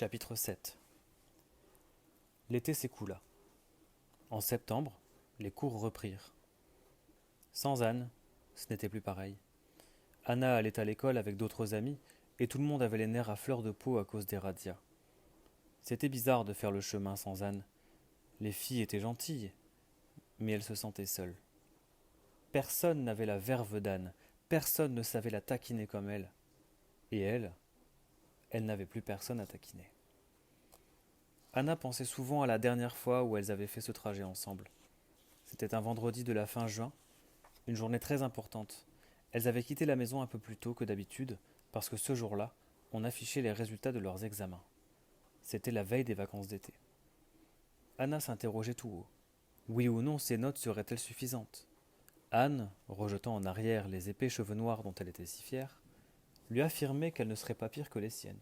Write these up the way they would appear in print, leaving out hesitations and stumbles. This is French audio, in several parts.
Chapitre 7. L'été s'écoula. En septembre, les cours reprirent. Sans Anne, ce n'était plus pareil. Anna allait à l'école avec d'autres amis, et tout le monde avait les nerfs à fleur de peau à cause des razzias. C'était bizarre de faire le chemin sans Anne. Les filles étaient gentilles, mais elles se sentaient seules. Personne n'avait la verve d'Anne, personne ne savait la taquiner comme elle. Et elle n'avait plus personne à taquiner. Anna pensait souvent à la dernière fois où elles avaient fait ce trajet ensemble. C'était un vendredi de la fin juin, une journée très importante. Elles avaient quitté la maison un peu plus tôt que d'habitude, parce que ce jour-là, on affichait les résultats de leurs examens. C'était la veille des vacances d'été. Anna s'interrogeait tout haut. Oui ou non, ses notes seraient-elles suffisantes? Anne, rejetant en arrière les épais cheveux noirs dont elle était si fière, lui affirmait qu'elle ne serait pas pire que les siennes.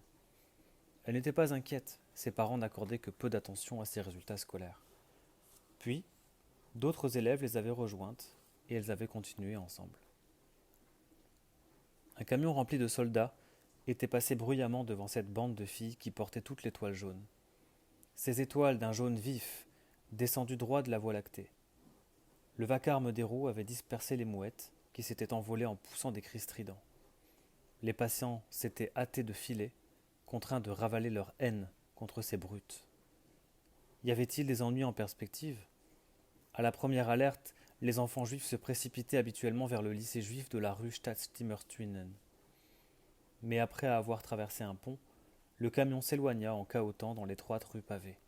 Elle n'était pas inquiète, ses parents n'accordaient que peu d'attention à ses résultats scolaires. Puis, d'autres élèves les avaient rejointes et elles avaient continué ensemble. Un camion rempli de soldats était passé bruyamment devant cette bande de filles qui portaient toutes l'étoile jaune. Ces étoiles d'un jaune vif, descendues droit de la Voie lactée. Le vacarme des roues avait dispersé les mouettes qui s'étaient envolées en poussant des cris stridents. Les patients s'étaient hâtés de filer, contraints de ravaler leur haine contre ces brutes. Y avait-il des ennuis en perspective? À la première alerte, les enfants juifs se précipitaient habituellement vers le lycée juif de la rue Stadtstimmertuinen. Mais après avoir traversé un pont, le camion s'éloigna en cahotant dans l'étroite rue pavée.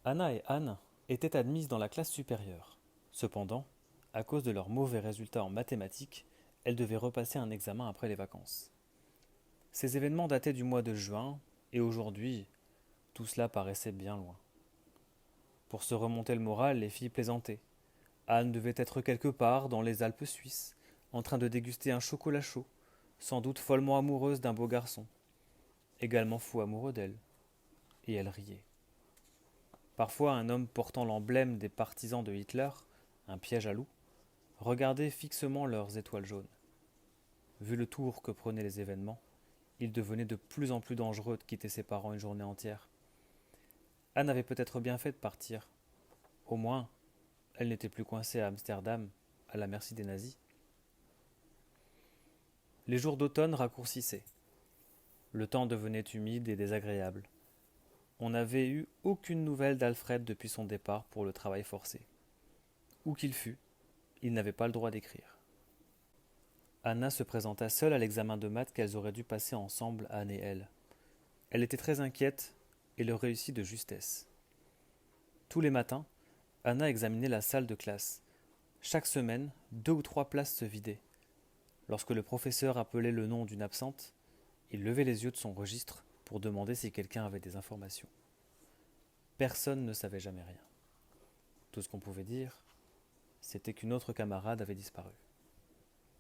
Anna et Anne étaient admises dans la classe supérieure. Cependant, à cause de leurs mauvais résultats en mathématiques, elles devaient repasser un examen après les vacances. Ces événements dataient du mois de juin, et aujourd'hui, tout cela paraissait bien loin. Pour se remonter le moral, les filles plaisantaient. Anne devait être quelque part dans les Alpes suisses, en train de déguster un chocolat chaud, sans doute follement amoureuse d'un beau garçon, également fou amoureux d'elle. Et elle riait. Parfois, un homme portant l'emblème des partisans de Hitler, un piège à loup, regardait fixement leurs étoiles jaunes. Vu le tour que prenaient les événements, il devenait de plus en plus dangereux de quitter ses parents une journée entière. Anne avait peut-être bien fait de partir. Au moins, elle n'était plus coincée à Amsterdam, à la merci des nazis. Les jours d'automne raccourcissaient. Le temps devenait humide et désagréable. On n'avait eu aucune nouvelle d'Alfred depuis son départ pour le travail forcé. Où qu'il fût, il n'avait pas le droit d'écrire. Anna se présenta seule à l'examen de maths qu'elles auraient dû passer ensemble, Anne et elle. Elle était très inquiète et le réussit de justesse. Tous les matins, Anna examinait la salle de classe. Chaque semaine, 2 ou 3 places se vidaient. Lorsque le professeur appelait le nom d'une absente, il levait les yeux de son registre pour demander si quelqu'un avait des informations. Personne ne savait jamais rien. Tout ce qu'on pouvait dire, c'était qu'une autre camarade avait disparu.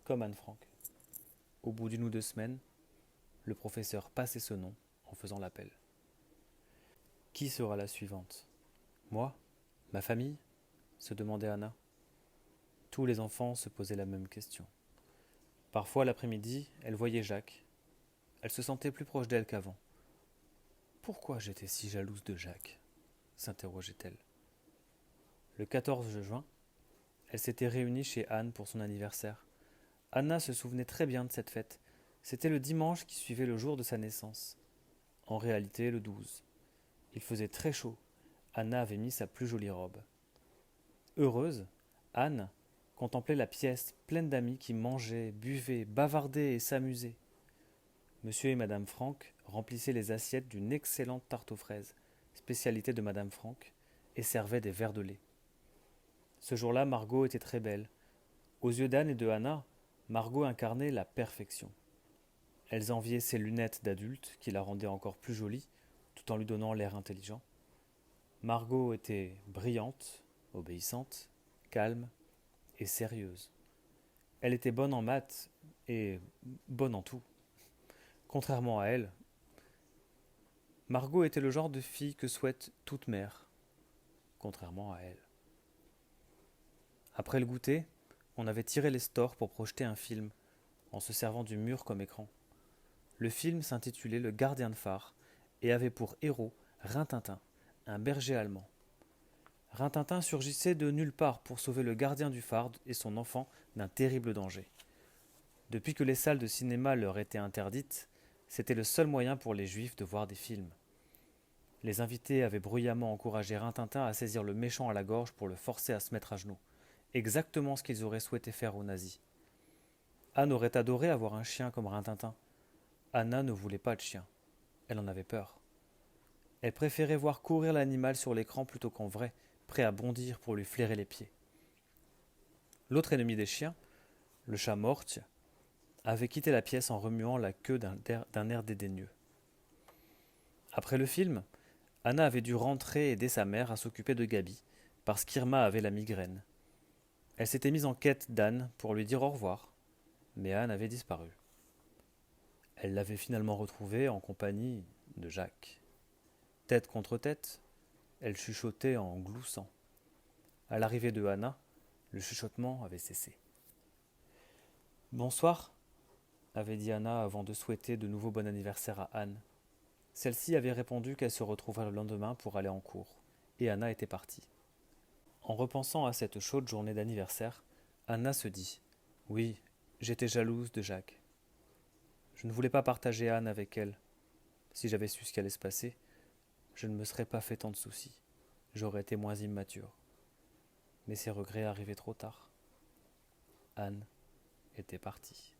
Comme Anne Frank. Au bout d'1 ou 2 semaines, le professeur passait ce nom en faisant l'appel. Qui sera la suivante? Moi? Ma famille? Se demandait Anna. Tous les enfants se posaient la même question. Parfois, l'après-midi, elle voyait Jacques. Elle se sentait plus proche d'elle qu'avant. Pourquoi j'étais si jalouse de Jacques? S'interrogeait-elle. Le 14 juin, elle s'était réunie chez Anne pour son anniversaire. Anna se souvenait très bien de cette fête. C'était le dimanche qui suivait le jour de sa naissance. En réalité, le 12. Il faisait très chaud. Anna avait mis sa plus jolie robe. Heureuse, Anne contemplait la pièce pleine d'amis qui mangeaient, buvaient, bavardaient et s'amusaient. Monsieur et Madame Franck remplissaient les assiettes d'une excellente tarte aux fraises, spécialité de Madame Franck, et servaient des verres de lait. Ce jour-là, Margot était très belle. Aux yeux d'Anne et de Anna, Margot incarnait la perfection. Elles enviaient ses lunettes d'adulte qui la rendaient encore plus jolie, tout en lui donnant l'air intelligent. Margot était brillante, obéissante, calme et sérieuse. Elle était bonne en maths et bonne en tout. Contrairement à elle, Margot était le genre de fille que souhaite toute mère, contrairement à elle. Après le goûter, on avait tiré les stores pour projeter un film, en se servant du mur comme écran. Le film s'intitulait Le gardien de phare et avait pour héros Rintintin, un berger allemand. Rintintin surgissait de nulle part pour sauver le gardien du phare et son enfant d'un terrible danger. Depuis que les salles de cinéma leur étaient interdites, c'était le seul moyen pour les Juifs de voir des films. Les invités avaient bruyamment encouragé Rintintin à saisir le méchant à la gorge pour le forcer à se mettre à genoux, exactement ce qu'ils auraient souhaité faire aux nazis. Anne aurait adoré avoir un chien comme Rintintin. Anna ne voulait pas de chien. Elle en avait peur. Elle préférait voir courir l'animal sur l'écran plutôt qu'en vrai, prêt à bondir pour lui flairer les pieds. L'autre ennemi des chiens, le chat Morty, avait quitté la pièce en remuant la queue d'un air dédaigneux. Après le film, Anna avait dû rentrer et aider sa mère à s'occuper de Gaby, parce qu'Irma avait la migraine. Elle s'était mise en quête d'Anne pour lui dire au revoir, mais Anne avait disparu. Elle l'avait finalement retrouvée en compagnie de Jacques. Tête contre tête, elle chuchotait en gloussant. À l'arrivée de Anna, le chuchotement avait cessé. Bonsoir, avait dit Anna avant de souhaiter de nouveau bon anniversaire à Anne. Celle-ci avait répondu qu'elle se retrouverait le lendemain pour aller en cours, et Anna était partie. En repensant à cette chaude journée d'anniversaire, Anna se dit « Oui, j'étais jalouse de Jacques. Je ne voulais pas partager Anne avec elle. Si j'avais su ce qui allait se passer, je ne me serais pas fait tant de soucis. J'aurais été moins immature. Mais ces regrets arrivaient trop tard. Anne était partie.